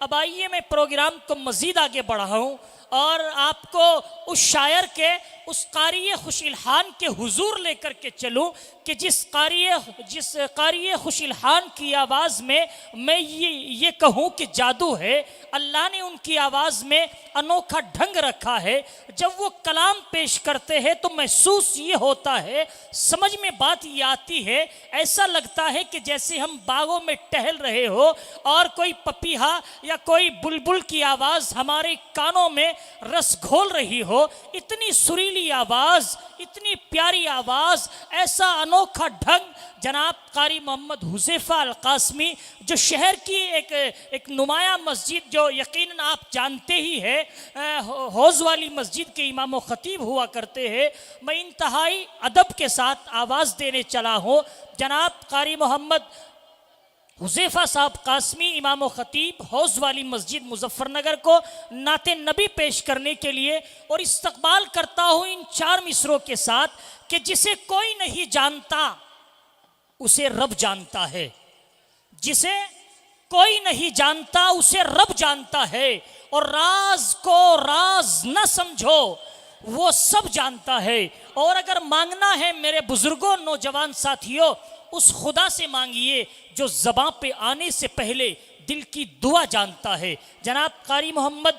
अब आइए मैं प्रोग्राम को मज़ीद आगे बढ़ाऊं और आपको उस शायर के उस कारी खुशिलहान के हुजूर लेकर के चलूं कि जिस कारी खुशिलहान की आवाज़ में मैं ये कहूं कि जादू है। अल्लाह ने उनकी आवाज़ में अनोखा ढंग रखा है। जब वो कलाम पेश करते हैं तो महसूस ये होता है, समझ में बात ये आती है, ऐसा लगता है कि जैसे हम बागों में टहल रहे हो और कोई पपीहा या कोई बुलबुल की आवाज़ हमारे कानों में रस घोल रही हो। इतनी सुरीली आवाज़, इतनी प्यारी आवाज़, ऐसा अनोखा ढंग। जनाब कारी मोहम्मद हुज़ैफ़ा अल क़ासमी, जो शहर की एक नुमाया मस्जिद, जो यकीनन आप जानते ही है, हौज़ वाली मस्जिद के इमाम व ख़तीब हुआ करते हैं, मैं इंतहाई अदब के साथ आवाज़ देने चला हूँ। जनाब कारी मोहम्मद हुज़ैफ़ा साहब क़ासमी, इमाम व ख़तीब, हौज़ वाली मस्जिद मुज़फ़्फ़रनगर को नाते नबी पेश करने के लिए, और इस्तक़बाल करता हूँ इन 4 मिसरों के साथ कि जिसे कोई नहीं जानता उसे रब जानता है, जिसे कोई नहीं जानता उसे रब जानता है, और राज को राज न समझो वो सब जानता है। और अगर मांगना है मेरे बुजुर्गों, नौजवान साथियों, उस खुदा से मांगिए जो ज़बां पे आने से पहले दिल की दुआ जानता है। जनाब कारी मोहम्मद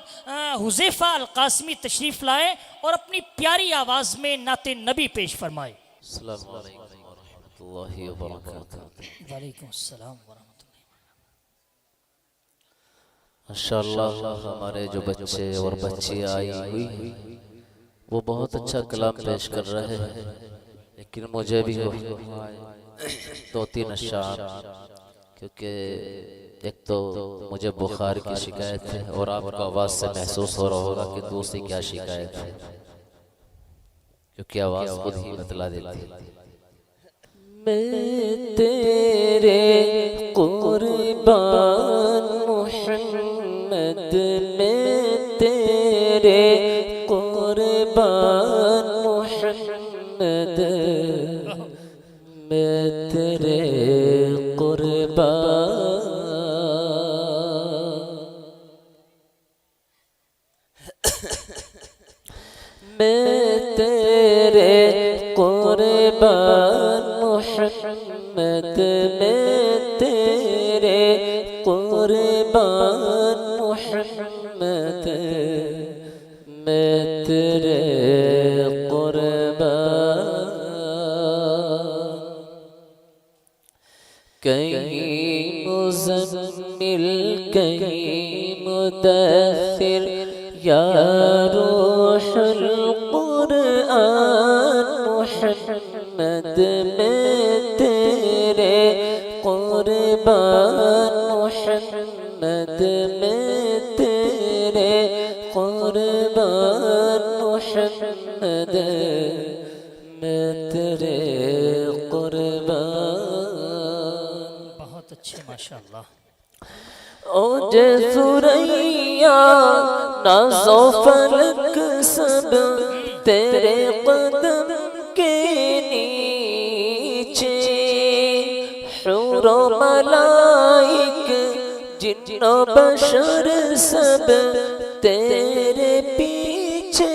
हुज़ैफ़ा अल क़ासमी तशरीफ़ लाए और अपनी प्यारी आवाज़ में नाते नबी पेश फरमाए। माशाअल्लाह, हमारे जो बच्चे और बच्चियाँ आई हुई वो बहुत अच्छा कलाम पेश कर रहे हैं, लेकिन मुझे भी 2-3 अशार, क्योंकि एक तो मुझे बुखार की शिकायत है और आपको आवाज़ से महसूस हो रहा होगा कि दूसरी क्या शिकायत है, क्योंकि आवाज़ खुद ही बतला देती है। मैं तेरे कुर्बान मोहम्मद, मैं तेरे कुर्बान मोहम्मद, मैं तेरे कुर्बान, मैं तेरे कुर्बान मोहम्मद, मैं तेरे कुर्बान मोहम्मद, मैं तेरे कुर्बान। कहीं मुज़म्मिल कहीं मुदस्सिर, या रूहुल कुरआन मोहम्मद, मैं तेरे कुर्बान मोहम्मद, मैं तेरे कुर्बान मोहम्मद, मैं तेरे कुर्बान। बहुत अच्छे, माशाअल्लाह। ओ जे सुरैया नाज़ो फलक सब तेरे कदम के नीचे, हुरो मलाइक जिन्नो बशर सब तेरे पीछे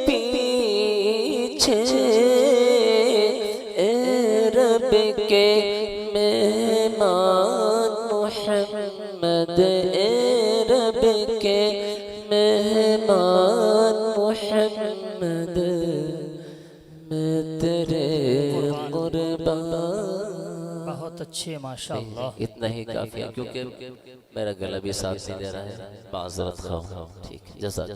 पीछे। ए रब के मेहमान मोहम्मद, ए रब के मेहमान मोहम्मद, मैं तेरे कुर्बान। बहुत अच्छे, माशाअल्लाह। इतना ही काफी है, क्योंकि मेरा गला भी साथ नहीं दे रहा है। माज़रत ख़्वाह। ठीक है, जज़ाक।